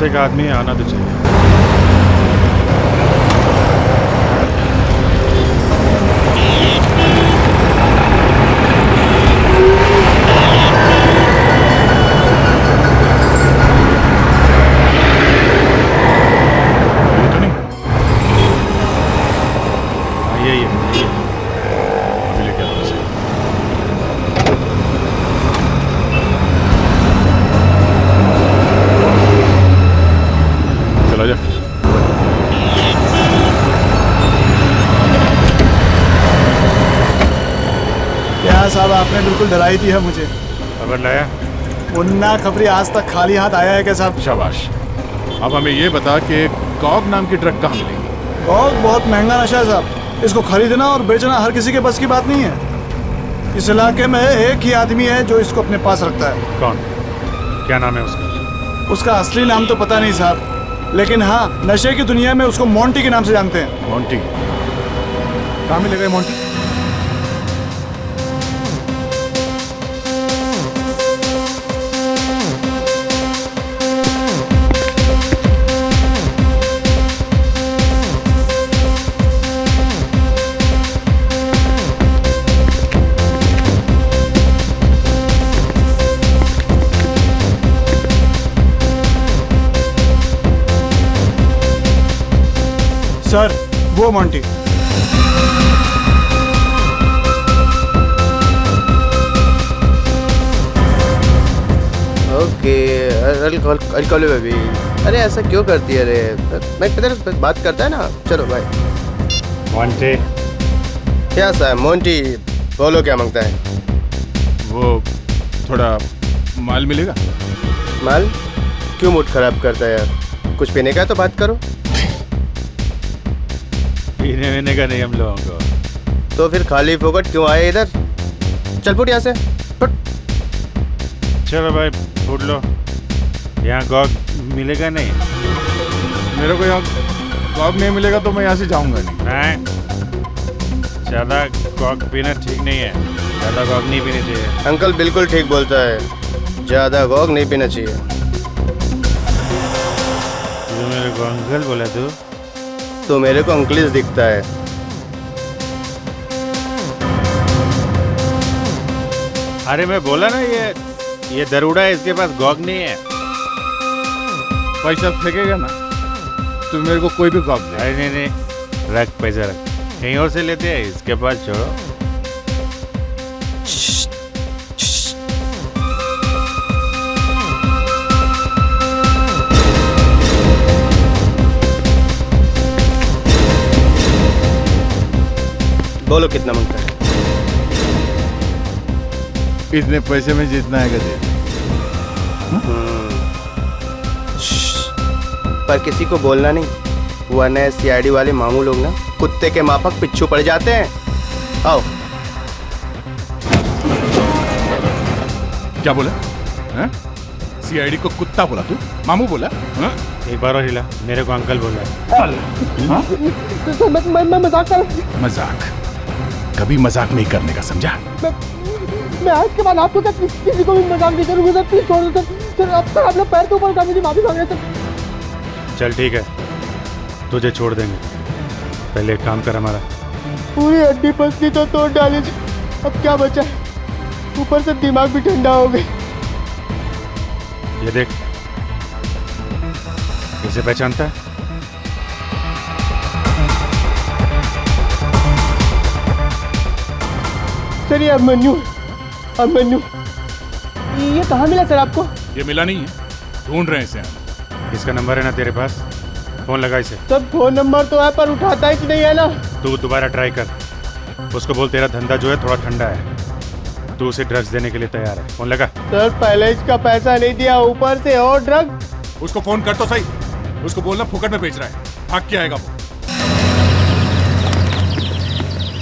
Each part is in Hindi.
भरोसे का आदमी आना तो चाहिए। ये तो नहीं, यही है। अभी लेके आता हूँ इसे। चला जा। क्या साहब, आपने बिल्कुल डराई दी है मुझे। खबर लाया? मुन्ना खबरी आज तक खाली हाथ आया है क्या साहब? शाबाश। अब हमें ये बता कि कॉग नाम की ड्रग कहाँ मिलेगी? कॉग बहुत महंगा नशा है साहब। इसको खरीदना और बेचना हर किसी के बस की बात नहीं है। इस इलाके में एक ही आदमी है जो इसको अपने पास रखता है। कौन? क्या नाम है उसका? उसका असली नाम तो पता नहीं साहब, लेकिन हाँ, नशे की दुनिया में उसको मोंटी के नाम से जानते हैं। मोंटी? कहाँ मिलेगा ये मोंटी? सर, वो Monty. Okay, I'll call you baby। अरे ऐसा क्यों करती है? अरे मैं किधर बात करता है ना। चलो भाई। मोंटी? क्या सा मोंटी, बोलो क्या मांगता है? वो थोड़ा माल मिलेगा? माल? क्यों मूड खराब करता है यार? कुछ पीने का है तो बात करो। पीने वीने का नहीं हम लोगों को। तो फिर खाली फोकट क्यों आए इधर? चल फुट यहाँ से, फुट। चलो भाई, फूट लो। यहाँ गॉग मिलेगा नहीं? मेरे को यहाँ कॉग नहीं मिलेगा तो मैं यहाँ से जाऊँगा नहीं। नहीं, ज़्यादा गॉग पीना ठीक नहीं है। ज़्यादा गॉग नहीं पीनी चाहिए। अंकल बिल्कुल ठीक बोलता है, ज़्यादा गॉग नहीं पीना चाहिए। तू मेरे को अंकल बोला तू? तो मेरे को अंकलिस दिखता है। अरे मैं बोला ना, ये दरोड़ा है, इसके पास गॉग नहीं है। पैसा फेंकेगा ना तो मेरे को कोई भी कॉग दे। अरे नहीं, रख पैसा रख, कहीं और से लेते हैं, इसके पास छोड़ो। बोलो कितना मांगता है? इतने पैसे में जितना है दे। पर किसी को बोलना नहीं, वरना सीआईडी वाले मामू लोग ना कुत्ते के माफक पिच्छू पड़ जाते हैं। आओ। क्या बोला? सीआईडी को कुत्ता बोला तू? मामू बोला? एक बार और हिला, मेरे को अंकल बोल रहा है। मैं मजाक कर रहा। मजाक? कभी मजाक नहीं करने का, समझा? मैं आज के बाद आपको किसी को भी मजाक नहीं करूंगा सर। प्लीज छोड़ दो सर। अब सर आप लोग पैर के ऊपर मुझे माफी मांग रहे सर। चल ठीक है, तुझे छोड़ देंगे। पहले एक काम कर हमारा। पूरी हड्डी पसली तो तोड़ डाली थी, अब क्या बचा है? ऊपर से दिमाग भी ठंडा हो गया। ये देख, इसे पहचानता है? सर ये अभिमन्यु। ये कहाँ मिला सर आपको? ये मिला नहीं है, ढूंढ रहे हैं इसे हम। इसका नंबर है ना तेरे पास? फोन लगा इसे। सर फोन नंबर तो है पर उठाता ही नहीं है ना। तू दोबारा ट्राई कर, उसको बोल तेरा धंधा जो है थोड़ा ठंडा है, तू उसे ड्रग्स देने के लिए तैयार है। फोन लगा। सर पहले इसका पैसा नहीं दिया, ऊपर से और ड्रग। उसको फोन कर तो सही, उसको बोलना फुकट में बेच रहा है, भाग के आएगा वो।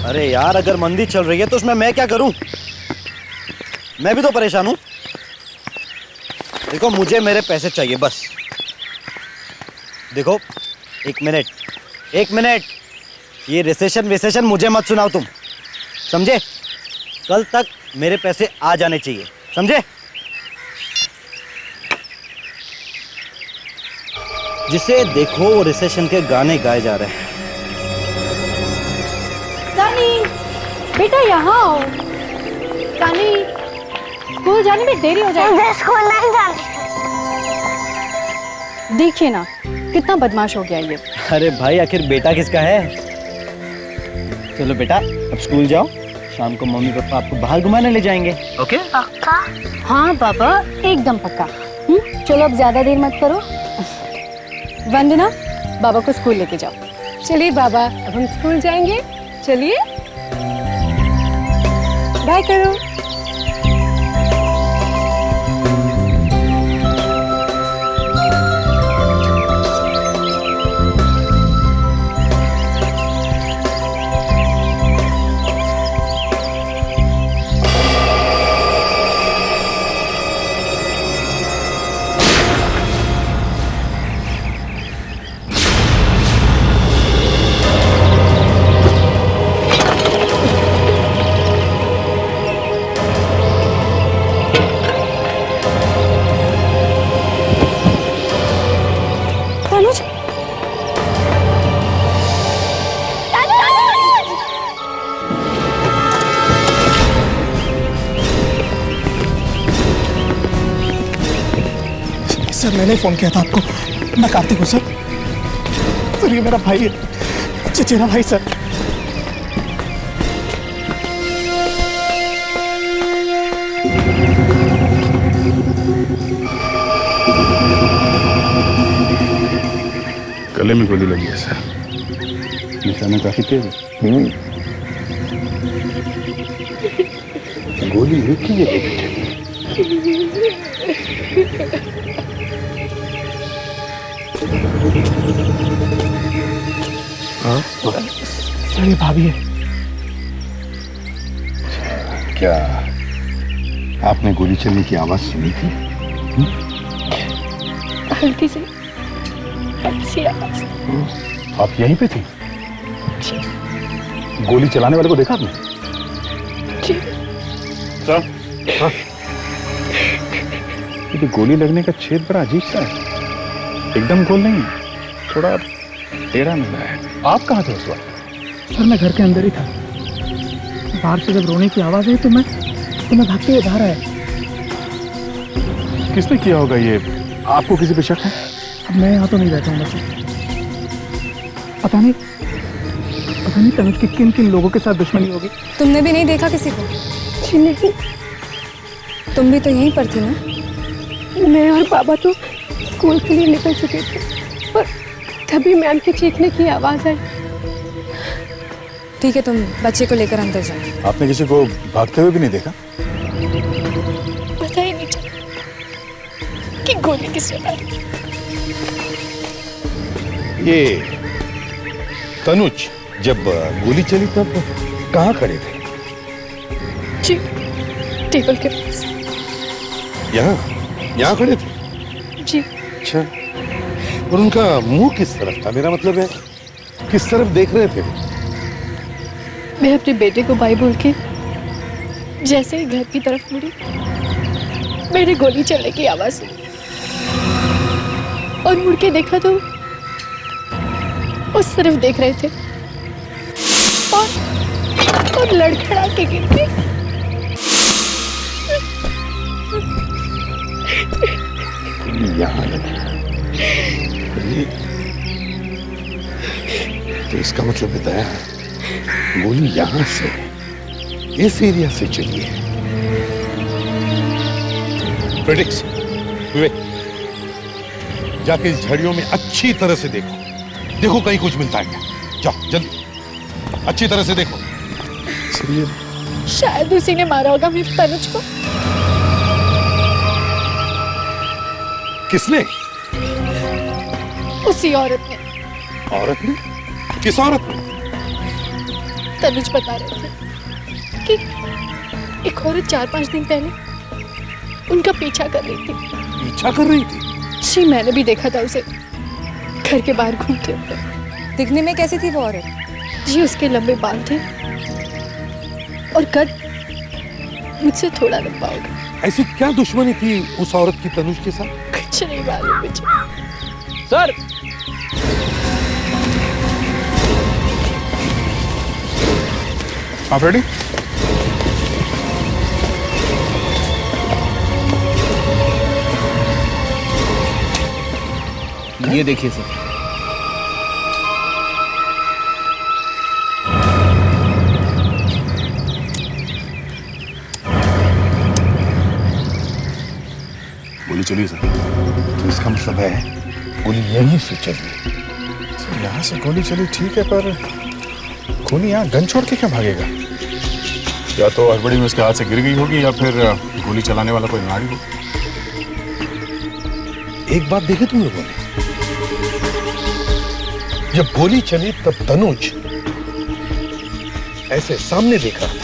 अरे यार, अगर मंदी चल रही है तो उसमें मैं क्या करूं? मैं भी तो परेशान हूं। देखो, मुझे मेरे पैसे चाहिए बस। देखो, एक मिनट, ये रिसेशन मुझे मत सुनाओ तुम, समझे? कल तक मेरे पैसे आ जाने चाहिए, समझे? जिसे देखो वो रिसेशन के गाने गाए जा रहे हैं। रानी, बेटा यहाँ आओ। रानी, स्कूल जाने में देरी हो जाएगी। मुझे स्कूल नहीं जाना। देखिए ना, कितना बदमाश हो गया ये। अरे भाई, आखिर बेटा किसका है? चलो बेटा, अब स्कूल जाओ। शाम को मम्मी पापा आपको बाहर घुमाने ले जाएंगे। ओके? पक्का? हाँ पापा, एकदम पक्का। चलो अब ज्यादा देर मत करो। वंदना, बाबा को स्कूल लेके जाओ। चलिए बाबा, अब हम स्कूल जाएंगे। चलिए, बाय करो। सर, मैंने फोन किया था आपको। मैं कार्तिक हूँ सर। सर, ये मेरा भाई है, चचेरा भाई सर। गले में गोली लगी है सर। निशाना काफी तेज है। गोली एक ही जगह पे चली। सर, ये भाभी है। क्या आपने गोली चलने की आवाज सुनी थी? हल्की सी अच्छी आवाज। आप यहीं पे थी? गोली चलाने वाले को देखा आपने? सर, ये गोली लगने का छेद बड़ा अजीब सा है। एकदम गोल नहीं, थोड़ा टेढ़ा मिला है। आप कहाँ थे उस वक्त? सर, मैं घर के अंदर ही था। बाहर से जब रोने की आवाज आई तो मैं भागते हुए बाहर आया। किसने किया होगा ये? आपको किसी पे शक है? अब मैं यहाँ तो नहीं रहता हूँ बच्चे। पता नहीं तनुज की किन किन लोगों के साथ दुश्मनी होगी। तुमने भी नहीं देखा किसी को? जी नहीं, तुम भी तो यहीं पर थी ना? मैं और बाबा तो स्कूल के लिए निकल चुके थे और तभी मैम के चीखने की आवाज आई। ठीक है, तुम बच्चे को लेकर अंदर जाओ। आपने किसी को भागते हुए भी नहीं देखा? पता ही नहीं चला कि गोली किसने मारी। ये तनुज जब गोली चली तब कहाँ खड़े थे? जी, टेबल के पास। यहाँ खड़े थे? जी। अच्छा, और उनका मुंह किस तरफ था? मेरा मतलब है किस तरफ देख रहे थे? मैं अपने बेटे को बाय बोल के जैसे ही घर की तरफ मुड़ी, मैंने गोली चलने की आवाज सुनी और मुड़ के देखा तो उस तरफ देख रहे थे और लड़खड़ा के गिर गए। यहाँ लगी तो इसका मतलब बताया गोली यहाँ से इस एरिया से चली है। प्रेडिक्स, विवेक, जाके इस झड़ियों में अच्छी तरह से देखो कहीं कुछ मिलता है क्या। जाओ जल्दी, अच्छी तरह से देखो। शायद उसी ने मारा होगा मेरे तनुज को। किसने? उसी औरत ने। औरत ने? किस औरत ने? तनुज बता रहे थे कि एक औरत 4-5 दिन पहले उनका पीछा कर रही थी। पीछा कर रही थी? जी, मैंने भी देखा था उसे घर के बाहर घूमते हुए। दिखने में कैसी थी वो औरत? जी, उसके लंबे बाल थे और कद मुझसे थोड़ा लंबा होगा। ऐसी क्या दुश्मनी थी उस औरत की तनुज के साथ? कुछ नहीं मालूम मुझे। सर, आप रेडी? ये देखिए सर। गोली चली सर। तो इसका मतलब है गोली यहीं से चली। यहाँ से गोली चली ठीक है, पर खूनी यहाँ गन छोड़ के क्या भागेगा? या तो हड़बड़ी में उसके हाथ से गिर गई होगी, या फिर गोली चलाने वाला कोई नाड़ी हो। एक बात देखी तुम लोगों ने, जब गोली चली तब तनुज ऐसे सामने देख रहा था,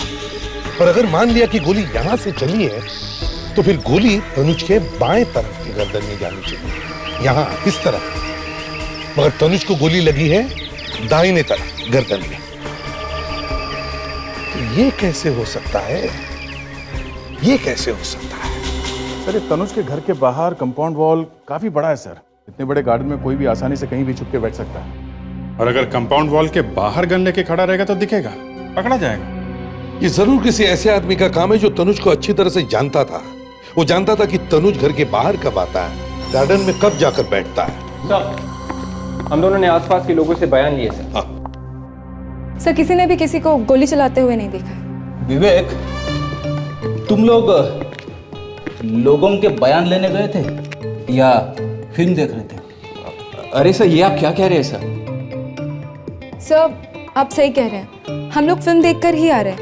और अगर मान लिया कि गोली यहां से चली है तो फिर गोली तनुज के बाएं तरफ की गर्दन में जानी चाहिए, यहां इस तरफ। मगर तनुज को गोली लगी है दाहिने तरफ गर्दन में। तो ये कैसे हो सकता है? ये कैसे हो सकता है? सर, ये तनुज के घर के बाहर कंपाउंड वॉल काफी बड़ा है सर। इतने बड़े गार्डन में कोई भी आसानी से कहीं भी छुप के बैठ सकता है। और अगर कंपाउंड वॉल के बाहर गन लेके खड़ा रहेगा तो दिखेगा, पकड़ा जाएगा। ये जरूर किसी ऐसे आदमी का काम है जो तनुज को अच्छी तरह से जानता था। वो जानता था कि तनुज घर के बाहर कब आता है, गार्डन में कब जाकर बैठता है। सर, हम दोनों ने आसपास के लोगों से बयान लिए सर। हाँ। सर, किसी ने भी किसी को गोली चलाते हुए नहीं देखा है। विवेक, तुम लोग लोगों के बयान लेने गए थे या फिल्म देख रहे थे? अरे सर, ये आप क्या कह रहे हैं सर? सर, आप सही कह रहे हैं, हम लोग फिल्म देखकर ही आ रहे हैं।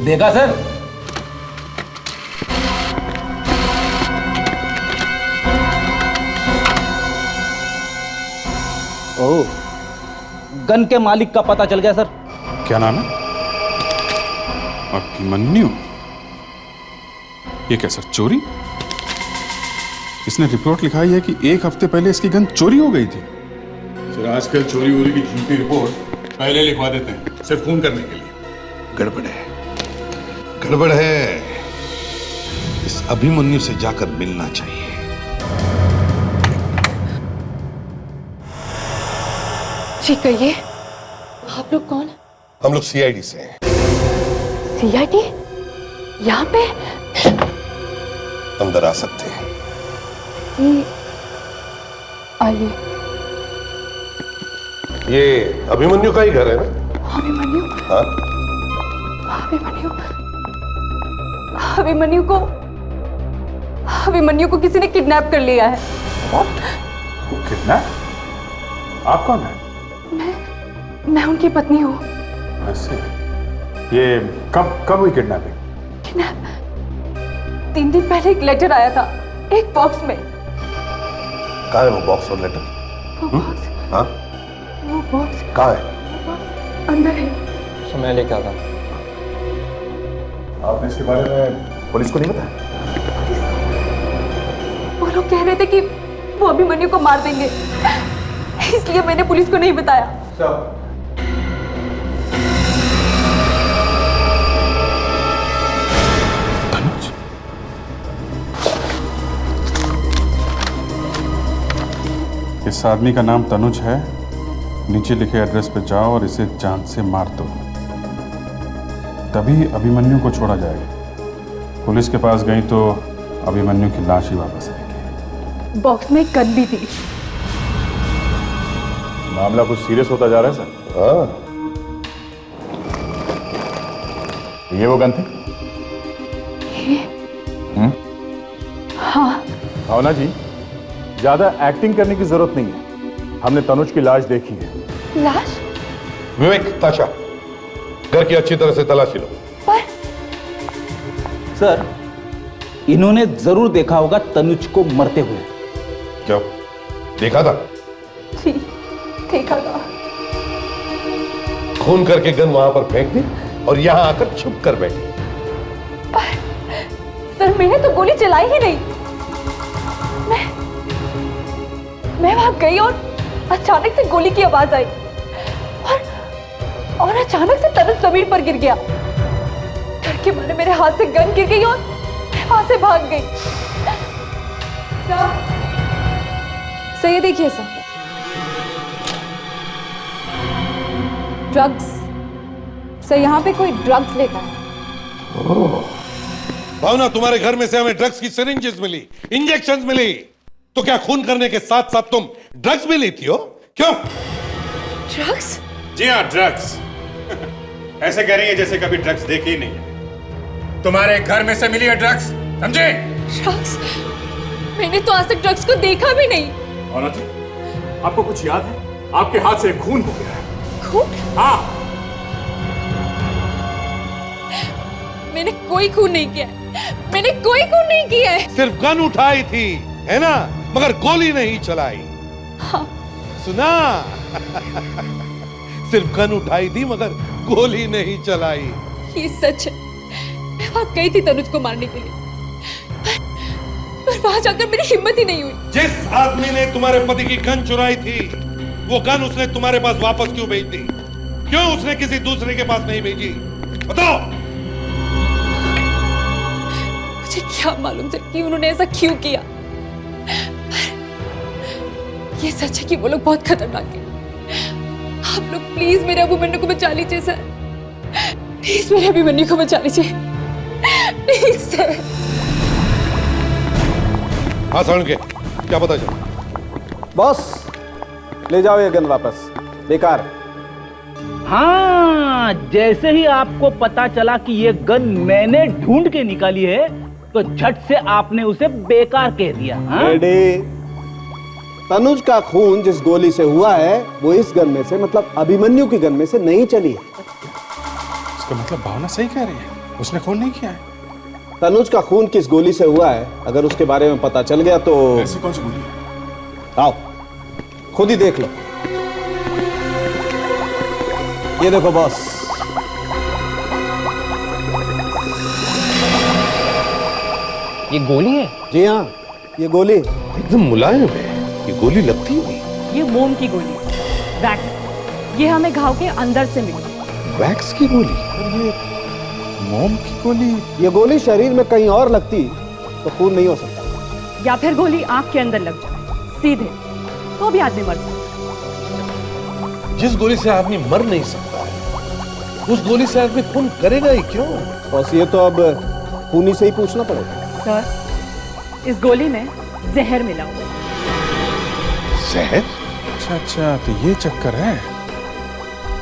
देखा सर? ओह, गन के मालिक का पता चल गया सर। क्या नाम है? अभिमन्यु। ये क्या सर, चोरी? इसने रिपोर्ट लिखाई है कि 1 हफ्ते पहले इसकी गन चोरी हो गई थी। सर, आजकल चोरी वोरी की झूठी रिपोर्ट पहले लिखवा देते हैं, सिर्फ खून करने के लिए। गड़बड़ है, गड़बड़ है। इस अभिमन्यु से जाकर मिलना चाहिए। जी कहिए, आप लोग कौन? हम लोग सीआईडी से हैं। सीआईडी? यहाँ पे? अंदर आ सकते हैं। आइए। ये अभिमन्यु का ही घर है ना? अभिमन्यु? हाँ? अभिमन्यु? अभिमन्यु को किसी ने किडनैप कर लिया है। किडनैप? आप कौन है? मैं उनकी पत्नी हूँ। ऐसे? ये कब हुई किडनैपिंग? किडनैप 3 दिन पहले एक लेटर आया था, एक बॉक्स में। कहाँ है वो बॉक्स और लेटर? वो बॉक्स? हाँ? वो बॉक्स कहाँ है? अंदर है। मैं लेके आता। आपने इसके बारे में पुलिस को नहीं बताया? वो लोग कह रहे थे कि वो अभिमन्यु को मार देंगे, इसलिए मैंने पुलिस को नहीं बताया। इस आदमी का नाम तनुज है। नीचे लिखे एड्रेस पे जाओ और इसे जान से मार दो, तभी अभिमन्यु को छोड़ा जाएगा। पुलिस के पास गई तो अभिमन्यु की लाश ही वापस आएगी। बॉक्स में एक गन भी थी। मामला कुछ सीरियस होता जा रहा है सर। हाँ। ये वो गन थी? हाँ। भावना जी, ज्यादा एक्टिंग करने की जरूरत नहीं है। हमने तनुज की लाश देखी है। लाश? विवेक, ताशा, घर की अच्छी तरह से तलाशी लो। पर सर, इन्होंने जरूर देखा होगा तनुज को मरते हुए। क्यों? देखा था? जी, देखा था। खून करके गन वहां पर फेंक दी और यहां आकर छुप कर बैठी। सर, मैंने तो गोली चलाई ही नहीं। मैं वहां गई और अचानक से गोली की आवाज आई और अचानक से तनुज जमीन पर गिर गया। डर के मारे मेरे हाथ से गन गिर गई और मैं वहां से भाग गई। सर, ये देखिए सर, ड्रग्स, सर यहाँ पे कोई ड्रग्स लेकर है। भावना, तुम्हारे घर में से हमें ड्रग्स की सिरिंजेस मिली, इंजेक्शंस मिली, तो क्या खून करने के साथ साथ तुम ड्रग्स भी लेती हो? क्यों? ड्रग्स? जी हाँ, ड्रग्स। ऐसे कह रही है जैसे कभी ड्रग्स देखी ही नहीं है। तुम्हारे घर में से मिली है ड्रग्स, समझे? ड्रग्स? मैंने तो आज तक ड्रग्स को देखा भी नहीं। औरत, आपको कुछ याद है? आपके हाथ से खून हो गया है। खून? हाँ। मैंने कोई खून नहीं किया है। मैंने कोई खून नहीं किया है। सिर्फ गन उठाई थी, है ना? मगर गोली नहीं चलाई। हाँ। सुना? सिर्फ गन उठाई थी मगर गोली नहीं चलाई। ये सच है। मैं वहां गई थी तनुज को मारने के लिए, पर वहां जाकर मेरी हिम्मत ही नहीं हुई। जिस आदमी ने तुम्हारे पति की गन चुराई थी, वो गन उसने तुम्हारे पास वापस क्यों भेज दी? क्यों उसने किसी दूसरे के पास नहीं भेजी? बताओ। मुझे क्या मालूम था कि उन्होंने ऐसा क्यों किया। ये सच है कि वो लोग बहुत खतरनाक हैं। आप लोग प्लीज मेरे अभिमन्यु को बचा लीजिए सर। प्लीज मेरे अभिमन्यु को बचा लीजिए, प्लीज सर। हाँ सारण के, क्या पता चला? बॉस, ले जाओ ये गन वापस, बेकार। हाँ, जैसे ही आपको पता चला कि ये गन मैंने ढूंढ के निकाली है तो झट से आपने उसे बेकार कह दिया। हाँ? तनुज का खून जिस गोली से हुआ है वो इस गन में से, मतलब अभिमन्यु की गन में से नहीं चली है। इसका मतलब भावना सही कह रही है, उसने खून नहीं किया है। तनुज का खून किस गोली से हुआ है अगर उसके बारे में पता चल गया तो ऐसी कौन सी गोली है? आओ खुद ही देख लो। ये देखो बॉस, ये गोली है? जी हाँ, ये गोली एकदम मुलायम है। ये गोली लगती नहीं। ये मोम की गोली, वैक्स। ये हमें घाव के अंदर से मिली। वैक्स की गोली? और ये मोम की गोली? ये गोली शरीर में कहीं और लगती तो खून नहीं हो सकता। या फिर गोली आंख के अंदर लग जाए सीधे, तो भी आदमी मर सकता। जिस गोली से आदमी मर नहीं सकता है, उस गोली से आदमी खून करेगा ही क्यों? बॉस, ये तो अब खूनी से ही पूछना पड़ेगा। सर, इस गोली में जहर मिला हुआ है। जहर? अच्छा, तो ये चक्कर है।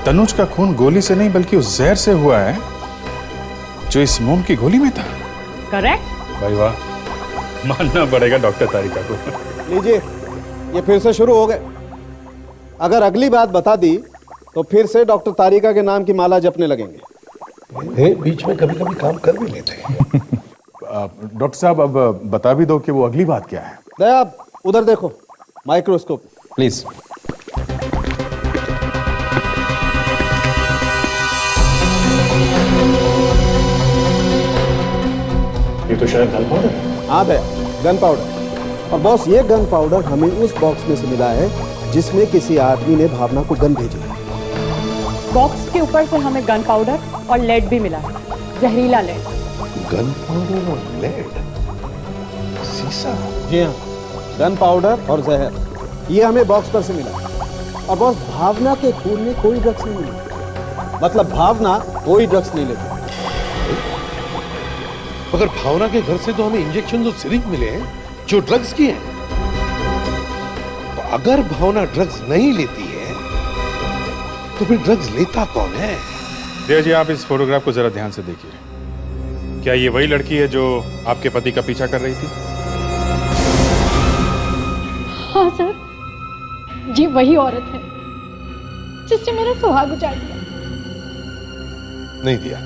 तनुज का खून गोली से नहीं बल्कि उस जहर से हुआ है जो इस मोम की गोली में था। करेक्ट। भाई वाह, मानना पड़ेगा डॉक्टर तारिका को। लीजिए, ये फिर से शुरू हो गए। अगर अगली बात बता दी तो फिर से डॉक्टर तारिका के नाम की माला जपने लगेंगे। बीच में कभी कभी काम कर भी लेते हैं। डॉक्टर साहब, अब बता भी दो कि वो अगली बात क्या है। दया, उधर देखो, माइक्रोस्कोप प्लीज। ये तो शायद गन पाउडर है। हाँ दया, गन पाउडर। और बॉस, ये गन पाउडर हमें उस बॉक्स में से मिला है जिसमें किसी आदमी ने भावना को गन भेजी है। बॉक्स के ऊपर से हमें गन पाउडर और लेड भी मिला है, जहरीला लेड। गन पाउडर और लेड? सीसा? जी हाँ, गन पाउडर और जहर, ये हमें बॉक्स पर से मिला। और बॉस, भावना के खून में कोई ड्रग्स नहीं मिला, मतलब भावना कोई ड्रग्स नहीं लेती। मगर भावना के घर से तो हमें इंजेक्शन और सिरिंज मिले हैं जो ड्रग्स की हैं। तो अगर भावना ड्रग्स नहीं लेती है तो फिर ड्रग्स लेता कौन है? दिया जी, आप इस फोटोग्राफ को जरा ध्यान से देखिए। क्या ये वही लड़की है जो आपके पति का पीछा कर रही थी? हाँ सर, ये वही औरत है जिसने मेरा सुहाग उजाड़ दिया। नहीं दिया,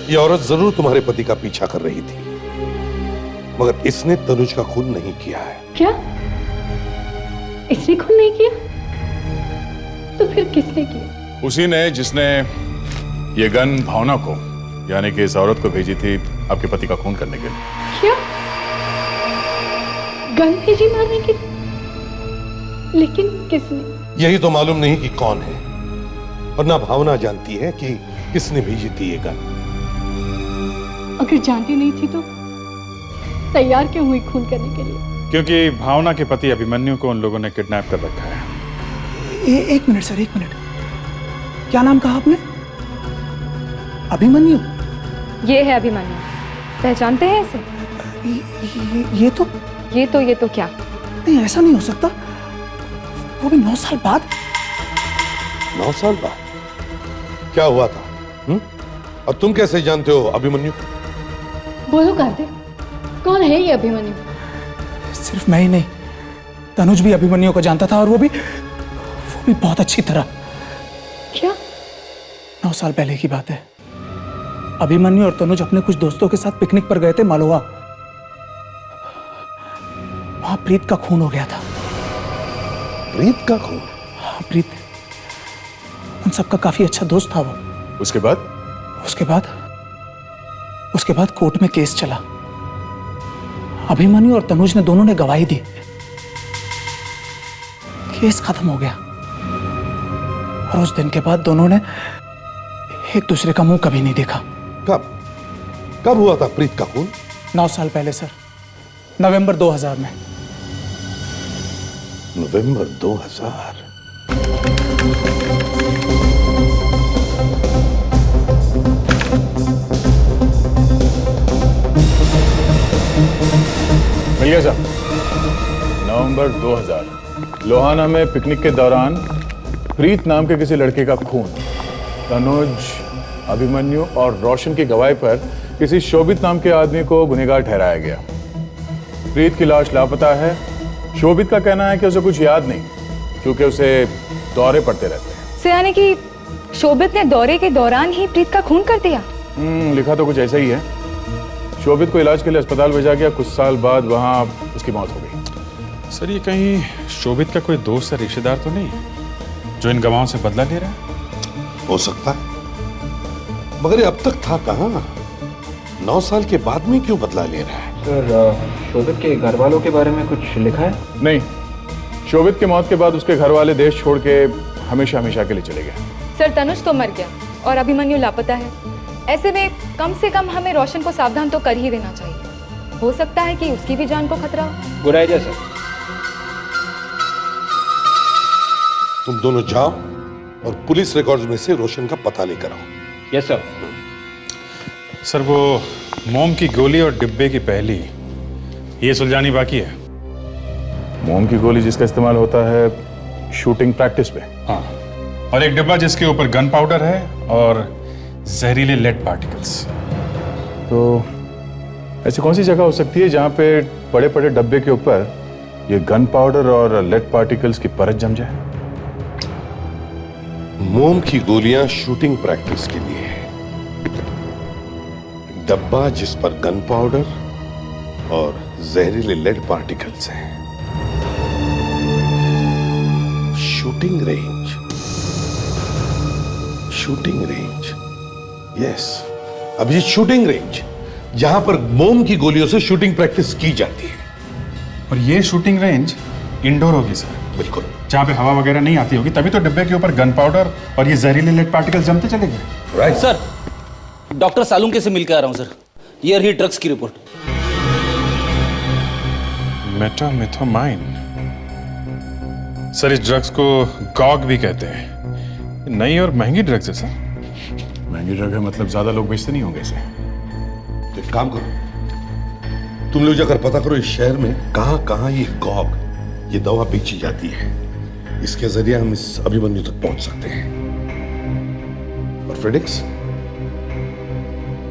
ये औरत जरूर तुम्हारे पति का पीछा कर रही थी, मगर इसने तनुज का खून नहीं किया है। क्या? इसने खून नहीं किया? तो फिर किसने किया? उसी ने जिसने ये गन भावना को, यानी कि इस औरत को भेजी थी आपके पति का खून करने के लिए। क्या? गन भेजी मारने के लिए? लेकिन किसने? यही तो मालूम नहीं कि कौन है, और ना भावना जानती है कि किसने भेजी थी ये गन। अगर जानती नहीं थी तो तैयार क्यों हुई खून करने के लिए? क्योंकि भावना के पति अभिमन्यु को उन लोगों ने किडनैप कर रखा है। एक मिनट सर, एक मिनट। क्या नाम कहा आपने? अभिमन्यु? ये है अभिमन्यु, पहचानते हैं इसे? ये तो क्या? नहीं, ऐसा नहीं हो सकता, वो भी 9 साल बाद। 9 साल बाद क्या हुआ था? और तुम कैसे जानते हो अभिमन्यु? बोलो कार्तिक, कौन है ये अभिमन्यु? सिर्फ मैं ही नहीं, तनुज भी अभिमन्यु को जानता था, और वो भी बहुत अच्छी तरह। क्या? 9 साल पहले की बात है। अभिमन्यु और तनुज अपने कुछ दोस्तों के साथ पिकनिक पर गए थे मालवा। वहां प्रीत का खून हो गया था। प्रीत का खून? हाँ, प्रीत उन सबका काफी अच्छा दोस्त था वो। उसके बाद? उसके बाद कोर्ट में केस चला। अभिमन्यु और तनुज ने दोनों ने गवाही दी। केस खत्म हो गया, और उस दिन के बाद दोनों ने एक दूसरे का मुंह कभी नहीं देखा। कब हुआ था प्रीत का खून? 9 साल पहले सर, नवंबर 2000 में। नवंबर 2000? मिल गया साहब। नवंबर 2000, लोहाना में पिकनिक के दौरान प्रीत नाम के किसी लड़के का खून। तनुज, अभिमन्यु और रोशन की गवाही पर किसी शोभित नाम के आदमी को गुनहगार ठहराया गया। प्रीत की लाश लापता है। शोभित का कहना है कि उसे कुछ याद नहीं, क्योंकि उसे दौरे पड़ते रहते हैं। से यानी कि शोभित ने दौरे के दौरान ही प्रीत का खून कर दिया? लिखा तो कुछ ऐसा ही है। शोभित को इलाज के लिए अस्पताल भेजा गया। कुछ साल बाद वहां उसकी मौत हो गई। सर, ये कहीं शोभित का कोई दोस्त या रिश्तेदार तो नहीं है जो इन गवाहों से बदला ले रहा है? हो सकता है, मगर ये अब तक था कहां? 9 साल के बाद में क्यों बदला ले रहा है? सर, शोभित के घर वालों के बारे में कुछ लिखा है? नहीं, शोभित की मौत के बाद उसके घर वाले देश छोड़ के हमेशा हमेशा के लिए चले गए। सर, तनुज तो मर गया और अभिमन्यु लापता है। ऐसे में कम से कम हमें रोशन को सावधान तो कर ही देना चाहिए। हो सकता है कि उसकी भी जान को खतरा हो। Good idea sir. तुम दोनों जाओ और पुलिस रिकॉर्ड्स में से रोशन का पता लेकर आओ। Yes sir. सर, वो मोम की गोली और डिब्बे की पहली, ये सुलझानी बाकी है। मोम की गोली जिसका इस्तेमाल होता है शूटिंग प्रैक्टिस पे। हाँ, और एक डिब्बा जिसके ऊपर गन पाउडर है और जहरीले लेड पार्टिकल्स। तो ऐसी कौन सी जगह हो सकती है जहां पे बड़े बड़े डब्बे के ऊपर ये गन पाउडर और लेड पार्टिकल्स की परत जम जाए? मोम की गोलियां शूटिंग प्रैक्टिस के लिए है। डब्बा जिस पर गन पाउडर और जहरीले लेड पार्टिकल्स हैं। Shooting range, shooting range, yes, अब ये शूटिंग रेंज जहां पर मोम की गोलियों से शूटिंग प्रैक्टिस की जाती है। और ये शूटिंग रेंज इंडोर होगी सर। बिल्कुल, जहां पे हवा वगैरह नहीं आती होगी, तभी तो डिब्बे के ऊपर गन पाउडर और ये जहरीले लेड पार्टिकल्स जमते चले गए। राइट सर, डॉक्टर सालुंके से मिलकर आ रहा हूं सर। ये रही ड्रग्स की रिपोर्ट। मेटामिथामाइन। सर, इस ड्रग्स को गॉग भी कहते हैं। नई और महंगी ड्रग्स है सर। महंगी ड्रग है मतलब ज्यादा लोग बेचते नहीं होंगे इसे। तो एक काम करो, तुम लोग जाकर पता करो इस शहर में कहां कहां ये गॉग, ये दवा बेची जाती है। इसके जरिए हम इस अभिमन्यु तक पहुंच सकते हैं। और फ्रेडिक्स,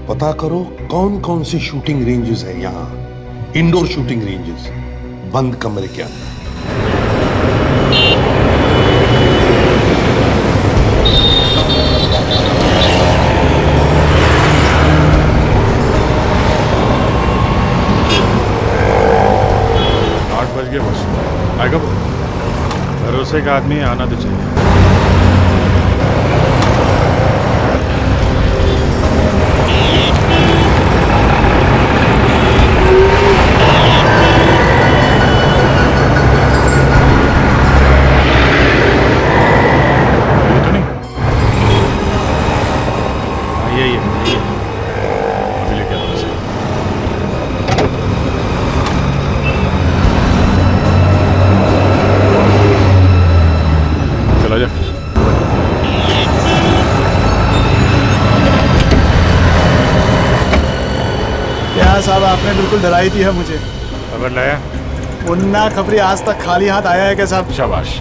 पता करो कौन कौन सी शूटिंग रेंजेस हैं यहां, इंडोर शूटिंग रेंजेस, बंद कमरे के अंदर। आएगा वो, भरोसे का आदमी आना तो चाहिए। ये तो नहीं, हाँ ये अभी लेके आता हूँ इसे। चला जा। आपने बिल्कुल डराई दी है मुझे। खबर लाया? मुन्ना खबरी आज तक खाली हाथ आया है क्या साहब? शाबाश।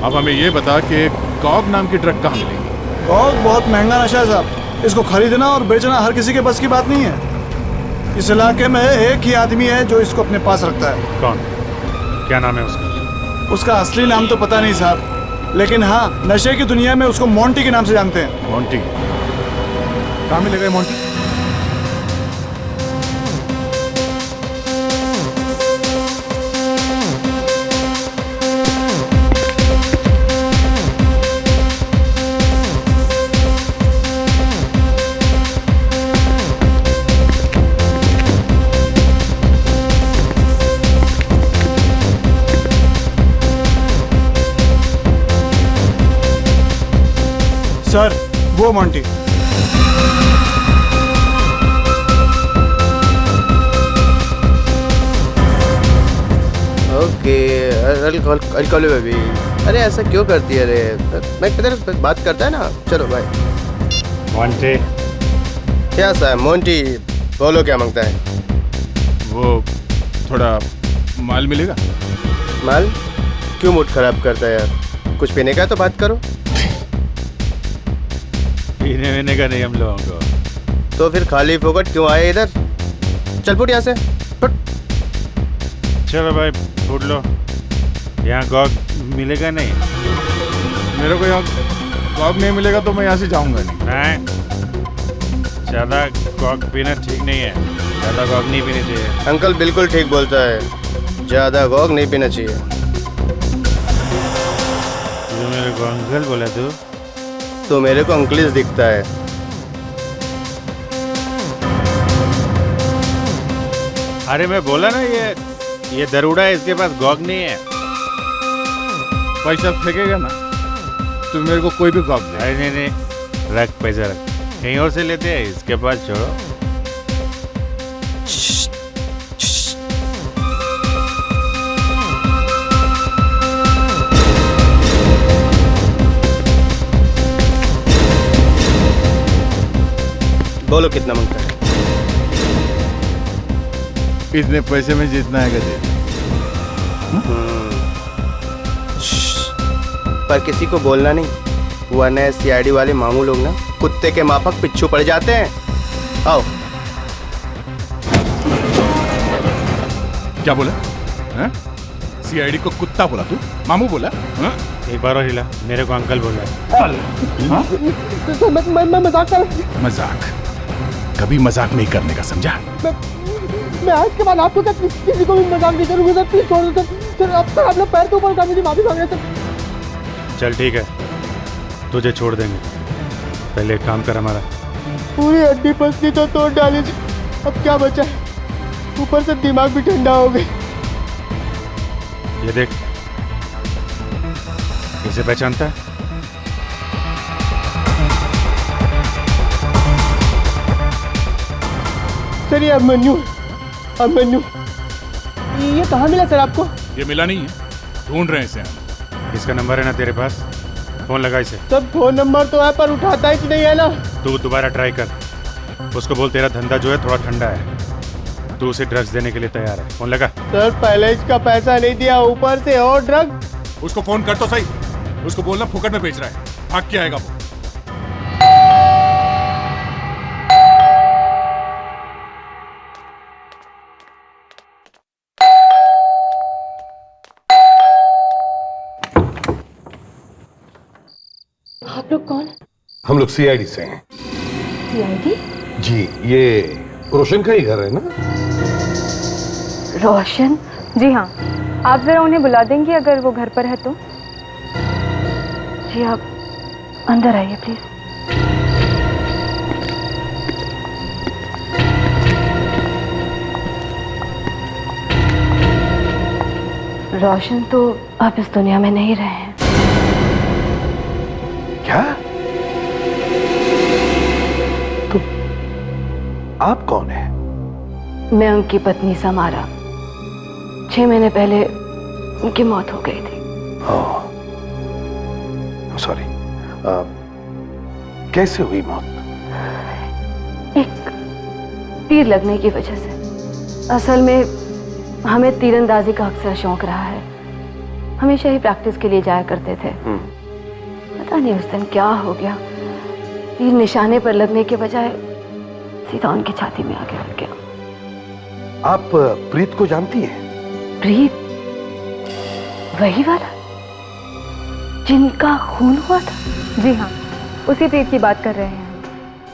अब हमें ये बता कि कॉग नाम की ड्रग कहाँ मिलेगी? कॉग बहुत महंगा नशा है साहब। इसको खरीदना और बेचना हर किसी के बस की बात नहीं है। इस इलाके में एक ही आदमी है जो इसको अपने पास रखता है। कौन? क्या नाम है उसका? उसका असली नाम तो पता नहीं साहब, लेकिन हाँ, नशे की दुनिया में उसको मोंटी के नाम से जानते हैं। मोंटी? कहाँ मिलेगा ये मोंटी? सर, वो Monty. Okay, I'll call you baby। अरे ऐसा क्यों करती है? अरे मैं किधर बात करता है ना। चलो बाय। मोंटी? क्या साहब मोंटी, बोलो क्या मांगता है? वो थोड़ा माल मिलेगा? माल? क्यों मूड खराब करता है यार? कुछ पीने का तो बात करो। पीने वीने का नहीं हम लोगों को। तो फिर खाली फोकट क्यों आए इधर? चल फुट यहाँ से, फुट। चलो भाई फूट लो। यहाँ गॉग मिलेगा नहीं? मेरे को यहाँ गॉग नहीं मिलेगा तो मैं यहाँ से जाऊँगा नहीं। ज़्यादा गॉग पीना ठीक नहीं है। ज़्यादा गॉग नहीं पीनी चाहिए। अंकल बिल्कुल ठीक बोलता है, ज़्यादा गॉग नहीं पीना चाहिए। तू मेरे को अंकल बोला? तू तो मेरे को अंकलिस दिखता है। अरे मैं बोला ना, ये दरोड़ा है, इसके पास गॉग नहीं है। पैसा फेंकेगा ना तो मेरे को कोई भी गॉग दे। अरे नहीं, रख पैसा रख, कहीं और से लेते हैं, इसके पास छोड़ो। बोलो कितना मांगता है? इतने पैसे में जितना है दे। पर किसी को बोलना नहीं, वरना सीआईडी वाले मामू लोग ना कुत्ते के माफक पिच्छू पड़ जाते हैं। आओ। क्या बोला? सीआईडी को कुत्ता बोला तू? मामू बोला? एक बार और हिला, मेरे को अंकल बोल रहा है। तो मैं मजाक कर रहा हूँ। मजाक? कभी मजाक नहीं करने का, समझा? मैं आज के बाद आपको किसी को भी मजाक नहीं करूँगा सर। प्लीज छोड़ दो सर। अब तक अपने पैर के ऊपर का मुझे माफी मांग रहे सर। चल ठीक है, तुझे छोड़ देंगे। पहले एक काम कर हमारा। पूरी हड्डी पसली तो तोड़ डाली, अब क्या बचा है? ऊपर से दिमाग भी ठंडा हो गया। ये देख, इसे पहचानता है? सर ये अभिमन्यु। ये कहाँ मिला सर आपको? ये मिला नहीं है, ढूंढ रहे हैं इसे हम। इसका नंबर है ना तेरे पास? फोन लगा इसे। सर फोन नंबर तो है पर उठाता ही नहीं है ना। तू दोबारा ट्राई कर, उसको बोल तेरा धंधा जो है थोड़ा ठंडा है, तू उसे ड्रग्स देने के लिए तैयार है। फोन लगा। सर पहले इसका पैसा नहीं दिया, ऊपर से और ड्रग। उसको फोन कर तो सही, उसको बोलना फुकट में बेच रहा है, भाग के आएगा वो। आप लोग कौन? हम लोग सीआईडी से हैं। सीआईडी? जी, ये रोशन का ही घर है ना? रोशन? जी हाँ, आप जरा उन्हें बुला देंगी अगर वो घर पर है तो। जी आप अंदर आइए प्लीज। रोशन तो अब इस दुनिया में नहीं रहे हैं। क्या? तो आप कौन है? मैं उनकी पत्नी समारा। 6 महीने पहले उनकी मौत हो गई थी। ओह, सॉरी। कैसे हुई मौत? एक तीर लगने की वजह से। असल में हमें तीरंदाजी का अक्सर शौक रहा है। हमेशा ही प्रैक्टिस के लिए जाया करते थे। पता नहीं उस दिन क्या हो गया, तीर निशाने पर लगने के बजाय सीधा उनकी छाती में आके लग गया। आप प्रीत को जानती हैं? प्रीत? वही वाला जिनका खून हुआ था? जी हाँ, उसी प्रीत की बात कर रहे हैं।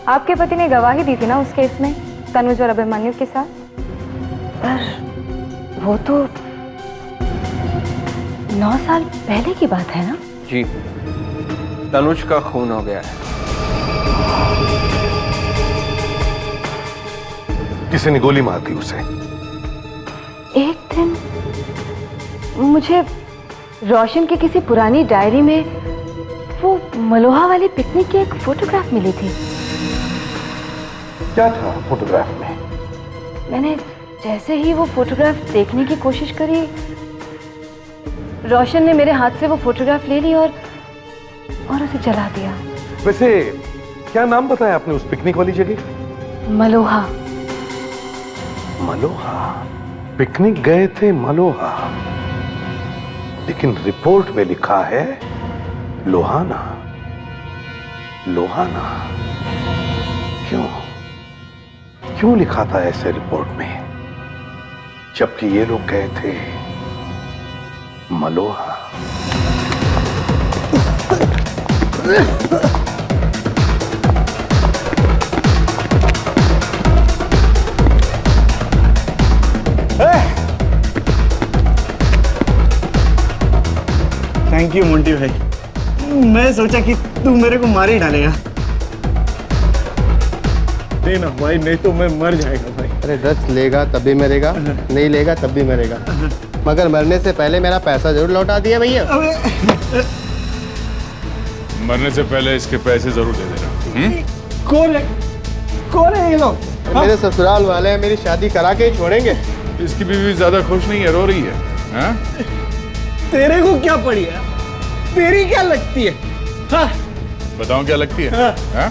आपके पति ने गवाही दी थी ना उस केस में, तनुज और अभिमन्यु के साथ। पर वो तो 9 साल पहले की बात है ना? जी, तनुज का खून हो गया है। किसी ने गोली मार दी उसे। एक दिन मुझे रोशन की किसी पुरानी डायरी में वो मलोहा वाली पिकनिक की एक फोटोग्राफ मिली थी। क्या था फोटोग्राफ में? मैंने जैसे ही वो फोटोग्राफ देखने की कोशिश करी, रोशन ने मेरे हाथ से वो फोटोग्राफ ले ली और उसे जला दिया। वैसे क्या नाम बताया आपने उस पिकनिक वाली जगह? मलोहा। मलोहा? पिकनिक गए थे मलोहा, लेकिन रिपोर्ट में लिखा है लोहाना। लोहाना क्यों लिखा था ऐसे रिपोर्ट में, जबकि ये लोग गए थे मलोहा? थैंक यू मोंटी भाई। मैं सोचा कि तू मेरे को मार ही डालेगा। नहीं ना भाई, नहीं तो मैं मर जाएगा भाई। अरे ड्रग्स लेगा तब भी मरेगा, नहीं लेगा तब भी मरेगा, मगर मरने से पहले मेरा पैसा जरूर लौटा दिया भैया। मरने से पहले इसके पैसे जरूर दे देना। कौन है ये लोग? मेरे ससुराल वाले हैं, मेरी शादी करा के ही छोड़ेंगे। इसकी बीवी ज्यादा खुश नहीं है, रो रही है। हाँ? तेरे को क्या पड़ी है? तेरी क्या लगती है? हाँ? बताओ क्या लगती है? हाँ?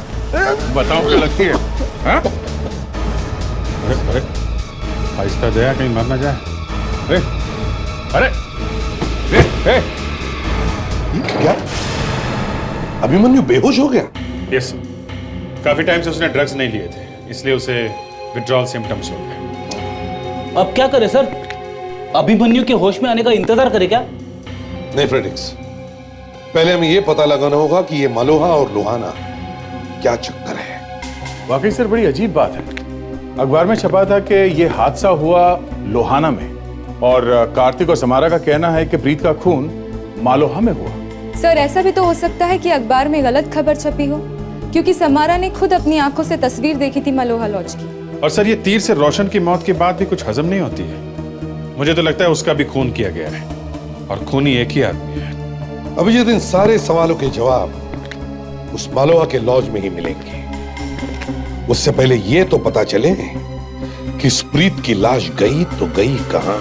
बताओ क्या लगती है? हाँ? अरे आहिस्ता दया, कहीं मर ना जाए। अरे क्या अभिमन्यु बेहोश हो गया? यस, काफी टाइम से उसने ड्रग्स नहीं लिए थे, इसलिए उसे विड्रॉल सिम्टम्स हो गए। अब क्या करे सर? अभिमन्यु के होश में आने का इंतजार करे क्या? नहीं फ्रेडिक्स, पहले हमें यह पता लगाना होगा कि ये मलोहा और लोहाना क्या चक्कर है। वाकई सर बड़ी अजीब बात है। अखबार में छपा था कि ये हादसा हुआ लोहाना में, और कार्तिक और समारा का कहना है कि प्रीत का खून मालोहा में हुआ। सर ऐसा भी तो हो सकता है कि अखबार में गलत खबर छपी हो, क्योंकि समारा ने खुद अपनी आंखों से तस्वीर देखी थी मलोहा लॉज की। और सर ये तीर से रोशन की मौत के बाद भी कुछ हजम नहीं होती है। मुझे तो लगता है उसका भी खून किया गया है, और खूनी एक ही आदमी है। अभिजीत, इन सारे सवालों के जवाब उस मलोहा के लॉज में ही मिलेंगे। उससे पहले यह तो पता चले कि इस प्रीत की लाश गई तो गई कहां।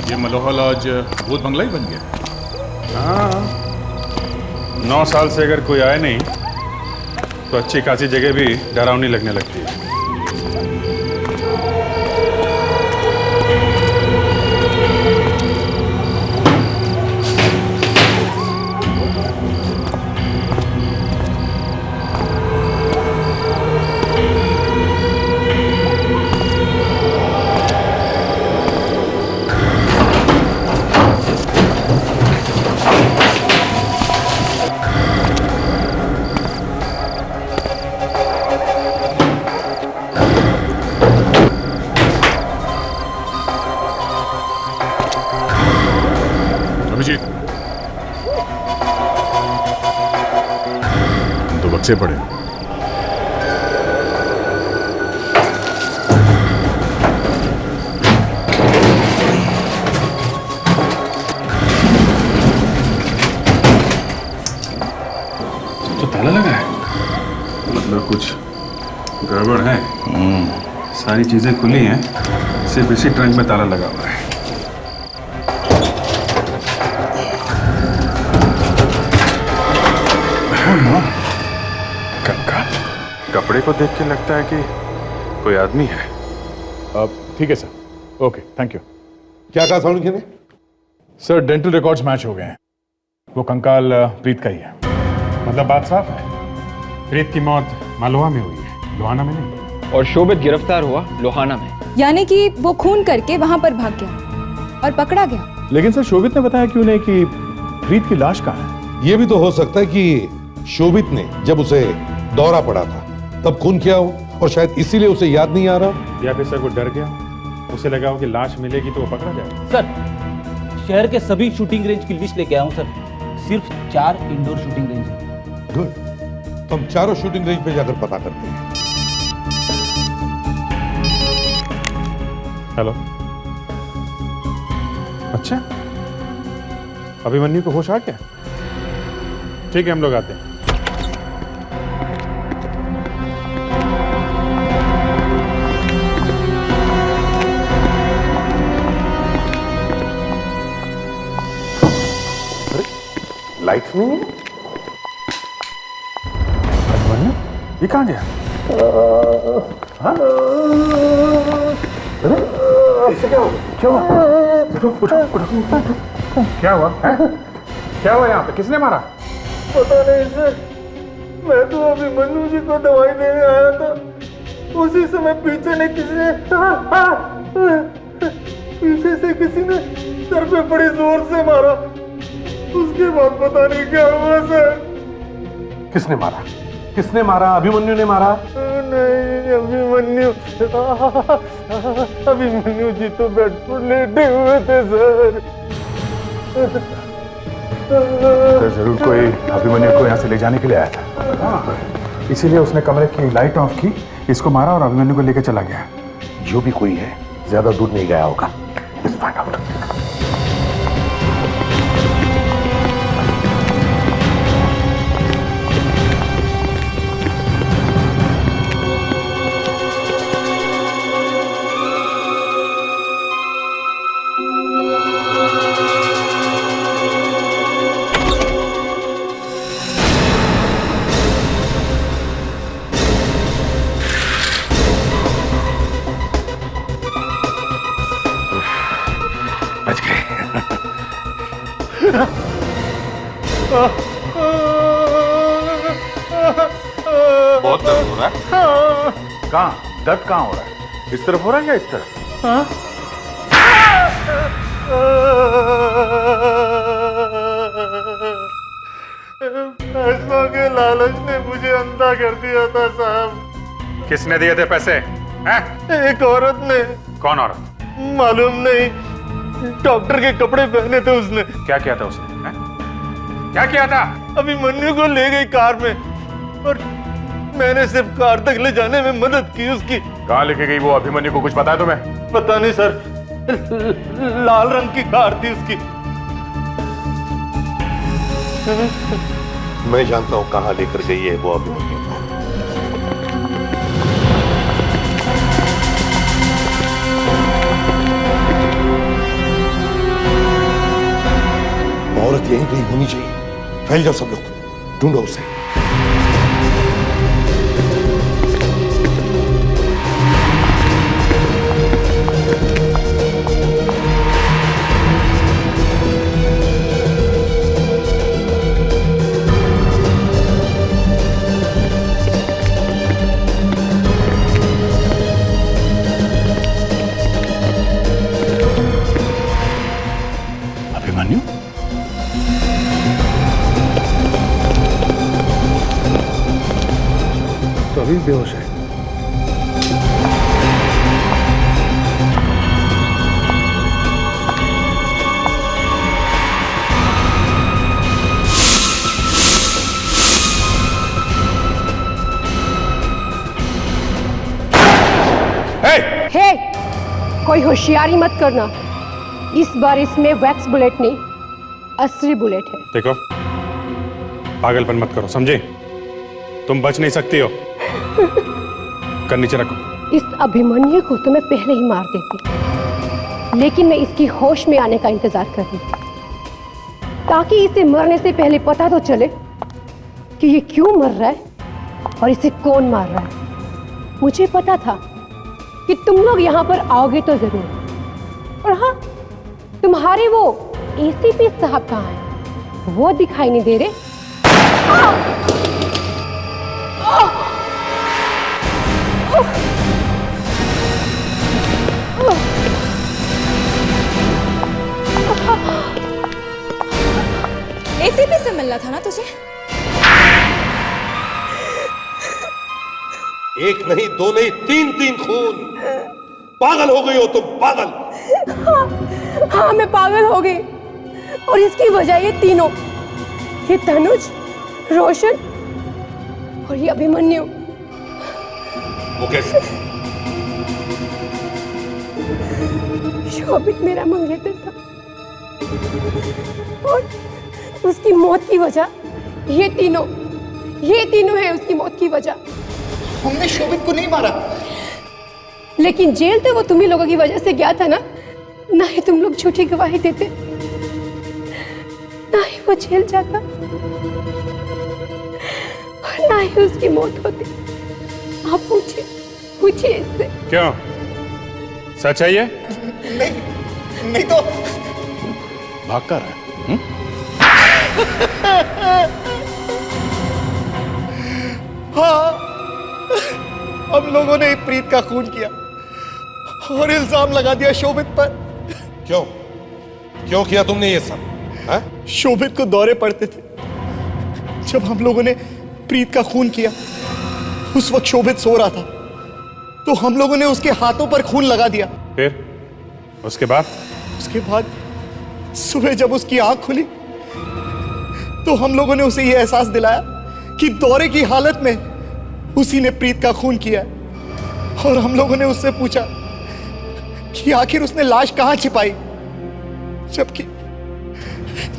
ये मलोहा लॉज भूत बंगला ही बन गया। हाँ, 9 साल से अगर कोई आए नहीं तो अच्छी खासी जगह भी डरावनी लगने लगती है। अभिजीत, हम तो बक्से पड़े। तो ताला लगा है, मतलब कुछ गड़बड़ है। सारी चीजें खुली हैं, सिर्फ इसी ट्रंक में ताला लगा हुआ है। कपड़े को देख के लगता है कि कोई आदमी है। ठीक है सर, ओके, थैंक यू। क्या कहा साउंड ने? सर डेंटल रिकॉर्ड्स मैच हो गए हैं, वो कंकाल प्रीत का ही है। मतलब बात साफ है, प्रीत की मौत मालवा में हुई है, लोहाना में नहीं। और शोभित गिरफ्तार हुआ लोहाना में। यानी कि वो खून करके वहां पर भाग गया और पकड़ा गया। लेकिन सर शोभित ने बताया क्यों नहीं कि प्रीत की लाश कहाँ है? यह भी तो हो सकता है कि शोभित ने जब उसे दौरा पड़ा था तब खून किया हो और शायद इसीलिए उसे याद नहीं आ रहा। या फिर सर वो डर गया, उसे लगा हो कि लाश मिलेगी तो वो पकड़ा जाएगा। सर शहर के सभी शूटिंग रेंज की लिस्ट लेके आया हूं सर, सिर्फ 4 इंडोर शूटिंग रेंज है। गुड, तो हम चारों शूटिंग रेंज पे जाकर पता करते हैं। हेलो, अच्छा अभिमन्यु को होश आ गया? ठीक है, हम लोग आते हैं। लाइट्स नहीं है। अभिमन्यु ये कहाँ गया? हाँ? अरे इससे क्या हुआ? क्या हुआ? क्या हुआ? क्या हुआ यहाँ पे? किसने मारा? पता नहीं सर, मैं तो अभिमन्यु जी को दवाई देने आया था, उसी समय पीछे से किसी ने सर पे बड़ी जोर से मारा। उसके बाद पता नहीं क्या हुआ सर। किसने मारा? किसने मारा? अभिमन्यु ने मारा? नहीं, अभिमन्यु जी तो बेड पर लेटे हुए थे सर। तो जरूर कोई अभिमन्यु को यहाँ से ले जाने के लिए आया था, इसीलिए उसने कमरे की लाइट ऑफ की, इसको मारा और अभिमन्यु को लेकर चला गया। जो भी कोई है ज्यादा दूर नहीं गया होगा। Let's find out. बच गए। बहुत दर्द हो रहा है? कहाँ? दर्द कहाँ हो रहा है? इस तरफ हो रहा है या इस तरफ? पैसों के लालच ने मुझे अंधा कर दिया था साहब। किसने दिए थे पैसे? हैं? एक औरत ने। कौन औरत? मालूम नहीं, डॉक्टर के कपड़े पहने थे उसने। क्या किया था उसने? हैं? क्या किया था? अभिमन्यु को ले गई कार में और मैंने सिर्फ कार तक ले जाने में मदद की उसकी। कहाँ लेके गई वो? अभिमन्यु को कुछ पता है तुम्हें? पता नहीं सर, लाल रंग की कार थी उसकी। मैं जानता हूं कहां लेकर गई है वो अभिमन्यु को। औरत यहीं कहीं होनी चाहिए। फैल जाओ सब लोग, ढूंढो उसे। अभिमन्यु? तो अभी बेहोश है। हे, कोई होशियारी मत करना। इस बार इसमें वैक्स बुलेट नहीं, असली बुलेट है। देखो, पागलपन मत करो, समझे? तुम बच नहीं सकती हो। कर नीचे रखो। इस अभिमन्यु को तो मैं पहले ही मार देती, लेकिन मैं इसकी होश में आने का इंतजार कर रही थी, ताकि इसे मरने से पहले पता तो चले कि ये क्यों मर रहा है और इसे कौन मार रहा है। मुझे पता था कि तुम लोग यहाँ पर आओगे तो जरूर। और हाँ, तुम्हारे वो एसीपी साहब कहाँ हैं? वो दिखाई नहीं दे रहे। एसीपी से मिलना था ना तुझे? एक नहीं, दो नहीं, तीन तीन खून। पागल हो गई हो तुम, पागल। हाँ, मैं पागल हो गई और इसकी वजह ये तीनों, ये तनुज, रोशन और ये अभिमन्यु। वो कैसे? शोभित मेरा मंगेतर था और उसकी मौत की वजह ये तीनों है उसकी मौत की वजह। हमने शोभित को नहीं मारा। लेकिन जेल तो वो तुम ही लोगों की वजह से गया था ना। ना ही तुम लोग झूठी गवाही देते, ना ही वो जेल जाता और ना ही उसकी मौत होती। आप पूछिए इससे। क्यों, सच है ये? नहीं तो भाग कर है। हाँ, हम लोगों ने प्रीत का खून किया और इल्जाम लगा दिया शोभित पर। क्यों किया तुमने ये सब? हा? शोभित को दौरे पड़ते थे। जब हम लोगों ने प्रीत का खून किया, उस वक्त शोभित सो रहा था, तो हम लोगों ने उसके हाथों पर खून लगा दिया। फिर उसके बाद सुबह जब उसकी आंख खुली तो हम लोगों ने उसे यह एहसास दिलाया कि दौरे की हालत में उसी ने प्रीत का खून किया है। और हम लोगों ने उससे पूछा कि आखिर उसने लाश कहां छिपाई,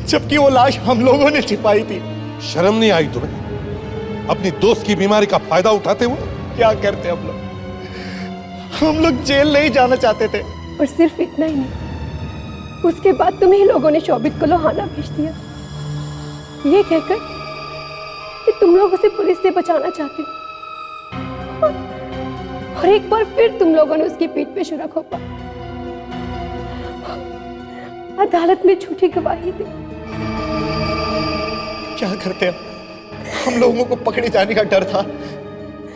जबकि वो लाश हम लोगों ने छिपाई थी। शर्म नहीं आई तुम्हें अपनी दोस्त की बीमारी का फायदा उठाते हुए? क्या करते हम लोग जेल नहीं जाना चाहते थे। और सिर्फ इतना ही नहीं, उसके बाद तुम ही लोगों ने शोभित को लोहाना भेज दिया, ये कहकर कि तुम लोग उसे पुलिस से बचाना चाहते हो। और एक बार फिर तुम लोगों ने उसकी पीठ पे छुरा घोंपा, अदालत में झूठी गवाही दी। क्या करते हम लोगों को पकड़े जाने का डर था,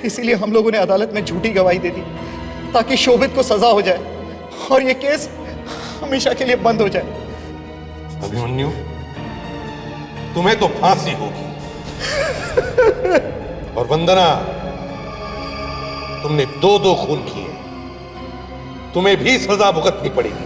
इसीलिए हम लोगों ने अदालत में झूठी गवाही दे दी ताकि शोभित को सजा हो जाए और ये केस हमेशा के लिए बंद हो जाए। अभिमन्यु, तुम्हें तो फांसी होगी। और वंदना, तुमने दो खून किए, तुम्हें भी सजा भुगतनी पड़ेगी।